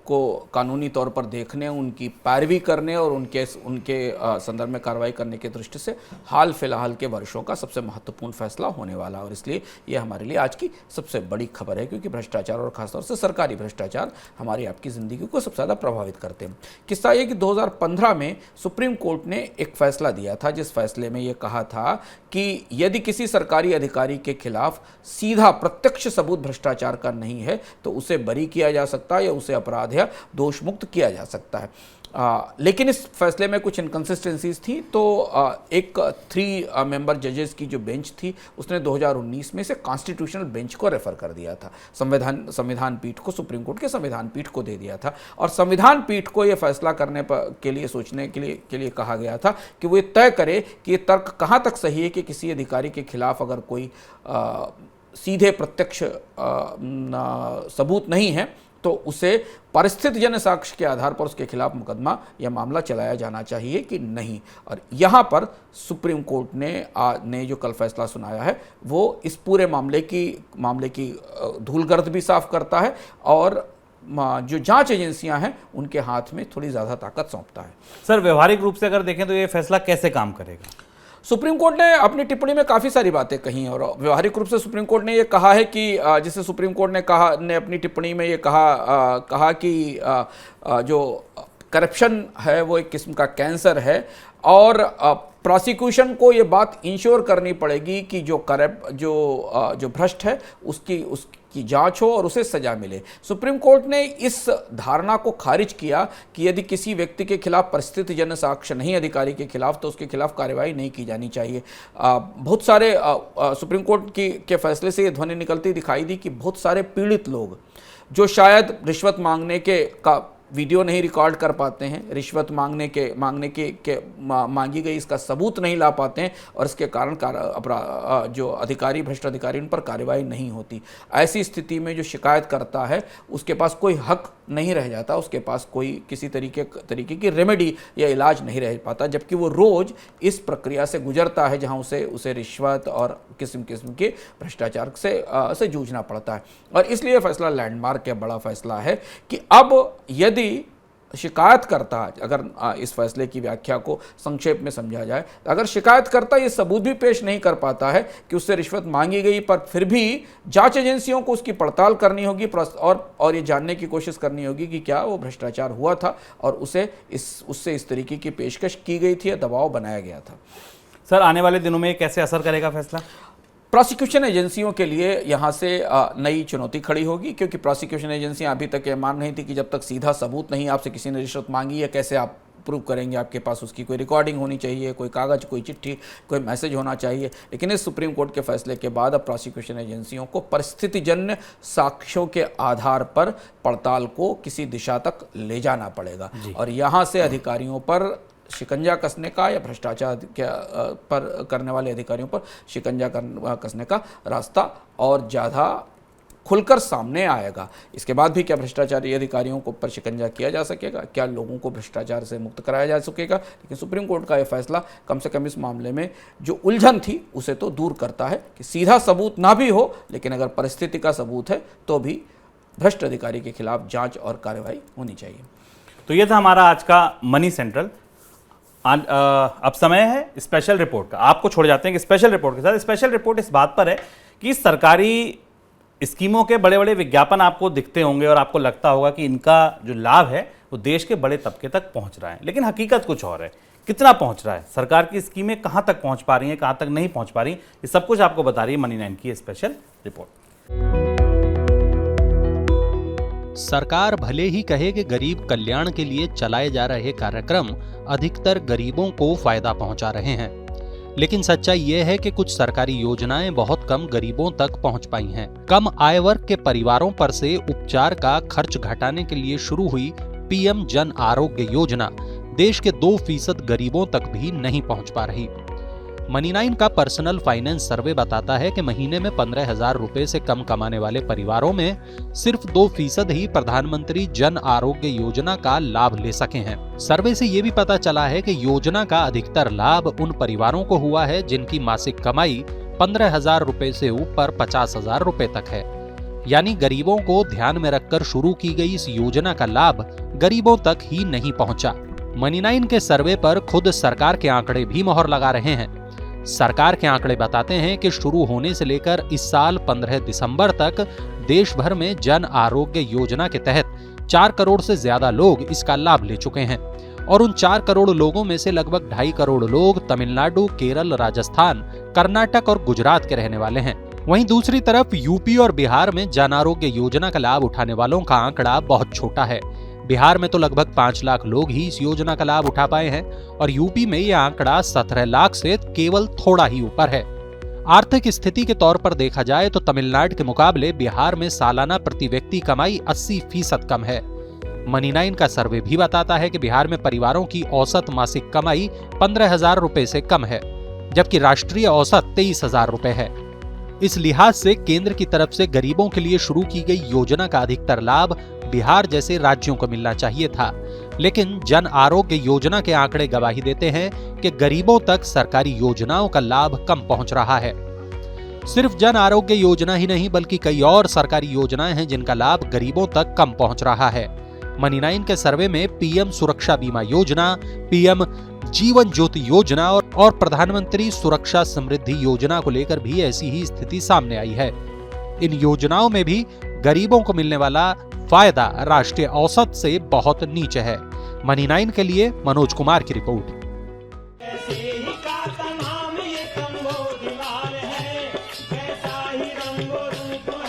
को कानूनी तौर पर देखने, उनकी पैरवी करने और उनके संदर्भ में कार्रवाई करने की दृष्टि से हाल फिलहाल के वर्षों का सबसे महत्वपूर्ण फैसला होने वाला है। और इसलिए ये हमारे लिए आज की सबसे बड़ी खबर है, क्योंकि भ्रष्टाचार और खासतौर से सरकारी भ्रष्टाचार हमारी आपकी ज़िंदगी को सबसे ज़्यादा प्रभावित करते हैं। किस्सा ये कि 2015 में सुप्रीम कोर्ट ने एक फैसला दिया था, जिस फैसले में ये कहा था कि यदि किसी सरकारी अधिकारी के खिलाफ सीधा प्रत्यक्ष सबूत भ्रष्टाचार का नहीं है तो उसे बरी किया जा सकता है या उसे अपराध या दोष मुक्त किया जा सकता है। लेकिन इस फैसले में कुछ इनकन्सिस्टेंसीज थी, तो एक 3 मेंबर जजेस की जो बेंच थी उसने 2019 में से कॉन्स्टिट्यूशनल बेंच को रेफर कर दिया था, संविधान पीठ को, सुप्रीम कोर्ट के संविधान पीठ को दे दिया था। और संविधान पीठ को यह फैसला करने के लिए सोचने के लिए कहा गया था कि वो ये तय करे कि ये तर्क कहाँ तक सही है कि किसी अधिकारी के खिलाफ अगर कोई सीधे प्रत्यक्ष सबूत नहीं है तो उसे परिस्थितिजन्य साक्ष्य के आधार पर उसके खिलाफ मुकदमा या मामला चलाया जाना चाहिए कि नहीं। और यहाँ पर सुप्रीम कोर्ट ने जो कल फैसला सुनाया है वो इस पूरे मामले की धूलगर्द भी साफ करता है और जो जांच एजेंसियां हैं उनके हाथ में थोड़ी ज़्यादा ताकत सौंपता है। सर, व्यवहारिक रूप से अगर देखें तो ये फैसला कैसे काम करेगा? सुप्रीम कोर्ट ने अपनी टिप्पणी में काफ़ी सारी बातें कही और व्यवहारिक रूप से सुप्रीम कोर्ट ने ये कहा है कि जिसे सुप्रीम कोर्ट ने अपनी टिप्पणी में ये कहा कि जो करप्शन है वो एक किस्म का कैंसर है और प्रोसिक्यूशन को ये बात इंश्योर करनी पड़ेगी कि जो भ्रष्ट है उसकी जांच हो और उसे सजा मिले। सुप्रीम कोर्ट ने इस धारणा को खारिज किया कि यदि किसी व्यक्ति के खिलाफ परिस्थितिजन्य साक्ष्य नहीं अधिकारी के खिलाफ तो उसके खिलाफ कार्रवाई नहीं की जानी चाहिए। बहुत सारे सुप्रीम कोर्ट के फैसले से ये ध्वनि निकलती दिखाई दी कि बहुत सारे पीड़ित लोग जो शायद रिश्वत मांगने का वीडियो नहीं रिकॉर्ड कर पाते हैं, रिश्वत मांगी गई इसका सबूत नहीं ला पाते हैं और इसके कारण जो भ्रष्ट अधिकारी उन पर कार्रवाई नहीं होती। ऐसी स्थिति में जो शिकायत करता है उसके पास कोई हक नहीं रह जाता, उसके पास कोई किसी तरीके की रेमेडी या इलाज नहीं रह पाता, जबकि वो रोज इस प्रक्रिया से गुजरता है जहां उसे रिश्वत और किस्म किस्म के भ्रष्टाचार से जूझना पड़ता है। और इसलिए फैसला लैंडमार्क है, बड़ा फैसला है कि अब यदि शिकायतकर्ता, अगर इस फैसले की व्याख्या को संक्षेप में समझा जाए, अगर शिकायतकर्ता ये सबूत भी पेश नहीं कर पाता है कि उससे रिश्वत मांगी गई, पर फिर भी जांच एजेंसियों को उसकी पड़ताल करनी होगी और ये जानने की कोशिश करनी होगी कि क्या वो भ्रष्टाचार हुआ था और उससे इस तरीके की पेशकश की गई थी या दबाव बनाया गया था। सर, आने वाले दिनों में कैसे असर करेगा फैसला? प्रोसिक्यूशन एजेंसियों के लिए यहाँ से नई चुनौती खड़ी होगी, क्योंकि प्रोसिक्यूशन एजेंसियाँ अभी तक ये मान रही थी कि जब तक सीधा सबूत नहीं, आपसे किसी ने रिश्वत मांगी है, कैसे आप प्रूव करेंगे, आपके पास उसकी कोई रिकॉर्डिंग होनी चाहिए, कोई कागज़, कोई चिट्ठी, कोई मैसेज होना चाहिए। लेकिन इस सुप्रीम कोर्ट के फैसले के बाद अब प्रोसिक्यूशन एजेंसियों को परिस्थितिजन्य साक्ष्यों के आधार पर पड़ताल को किसी दिशा तक ले जाना पड़ेगा और यहाँ से अधिकारियों पर शिकंजा कसने का या भ्रष्टाचार पर करने वाले अधिकारियों पर शिकंजा कसने का रास्ता और ज़्यादा खुलकर सामने आएगा। इसके बाद भी क्या भ्रष्टाचारी अधिकारियों को पर शिकंजा किया जा सकेगा, क्या लोगों को भ्रष्टाचार से मुक्त कराया जा सकेगा? लेकिन सुप्रीम कोर्ट का यह फैसला कम से कम इस मामले में जो उलझन थी उसे तो दूर करता है कि सीधा सबूत ना भी हो, लेकिन अगर परिस्थिति का सबूत है तो भी भ्रष्ट अधिकारी के खिलाफ जाँच और कार्रवाई होनी चाहिए। तो ये था हमारा आज का मनी सेंट्रल। अब समय है स्पेशल रिपोर्ट का। आपको छोड़ जाते हैं कि स्पेशल रिपोर्ट के साथ। स्पेशल रिपोर्ट इस बात पर है कि सरकारी स्कीमों के बड़े बड़े विज्ञापन आपको दिखते होंगे और आपको लगता होगा कि इनका जो लाभ है वो देश के बड़े तबके तक पहुंच रहा है, लेकिन हकीकत कुछ और है। कितना पहुंच रहा है, सरकार की स्कीमें कहां तक पहुंच पा रही हैं, कहां तक नहीं पहुंच पा रही, ये सब कुछ आपको बता रही है मनी 9 की स्पेशल रिपोर्ट। सरकार भले ही कहे कि गरीब कल्याण के लिए चलाए जा रहे कार्यक्रम अधिकतर गरीबों को फायदा पहुंचा रहे हैं, लेकिन सच्चाई ये है कि कुछ सरकारी योजनाएं बहुत कम गरीबों तक पहुंच पाई हैं। कम आय वर्ग के परिवारों पर से उपचार का खर्च घटाने के लिए शुरू हुई पीएम जन आरोग्य योजना देश के 2% गरीबों तक भी नहीं पहुंच पा रही। मनी 9 का पर्सनल फाइनेंस सर्वे बताता है कि महीने में 15,000 रुपए से कम कमाने वाले परिवारों में सिर्फ 2% ही प्रधानमंत्री जन आरोग्य योजना का लाभ ले सके हैं। सर्वे से ये भी पता चला है कि योजना का अधिकतर लाभ उन परिवारों को हुआ है जिनकी मासिक कमाई 15,000 रुपए से ऊपर 50,000 रुपए तक है। यानी गरीबों को ध्यान में रखकर शुरू की गई इस योजना का लाभ गरीबों तक ही नहीं पहुंचा। मनी 9 के सर्वे पर खुद सरकार के आंकड़े भी मोहर लगा रहे हैं। सरकार के आंकड़े बताते हैं कि शुरू होने से लेकर इस साल 15 दिसंबर तक देश भर में जन आरोग्य योजना के तहत 4 करोड़ से ज्यादा लोग इसका लाभ ले चुके हैं और उन 4 करोड़ लोगों में से लगभग 2.5 करोड़ लोग तमिलनाडु, केरल, राजस्थान, कर्नाटक और गुजरात के रहने वाले हैं। वहीं दूसरी तरफ यूपी और बिहार में जन आरोग्य योजना का लाभ उठाने वालों का आंकड़ा बहुत छोटा है। बिहार में तो लगभग 5 लाख लोग ही इस योजना का लाभ उठा पाए हैं और यूपी में यह आंकड़ा 17 लाख से केवल थोड़ा ही ऊपर है। आर्थिक स्थिति के तौर पर देखा जाए तो तमिलनाडु के मुकाबले बिहार में सालाना प्रति व्यक्ति कमाई 80% कम है। मनी 9 का सर्वे भी बताता है कि बिहार में परिवारों की औसत मासिक कमाई 15,000 रुपए से कम है, जबकि राष्ट्रीय औसत 23,000 रुपए है। इस लिहाज से केंद्र की तरफ से गरीबों के लिए शुरू की गई योजना का अधिकतर लाभ बिहार जैसे राज्यों को मिलना चाहिए था, लेकिन जन आरोग्य योजना के आंकड़े गवाही देते हैं कि गरीबों तक सरकारी योजनाओं का लाभ कम पहुंच रहा है। सिर्फ जन आरोग्य योजना ही नहीं बल्कि कई और सरकारी योजनाएं हैं जिनका लाभ गरीबों तक कम पहुंच रहा है। मनी 9 के सर्वे में पीएम सुरक्षा बीमा योजना, पीएम जीवन ज्योति योजना और प्रधानमंत्री सुरक्षा समृद्धि योजना को लेकर भी ऐसी ही स्थिति सामने आई है। इन योजनाओं में भी गरीबों को मिलने वाला फायदा राष्ट्रीय औसत से बहुत नीचे है। मनी 9 के लिए मनोज कुमार की रिपोर्ट। का तमाम ये कम वो दीवार है, कैसा ही रंगो रूप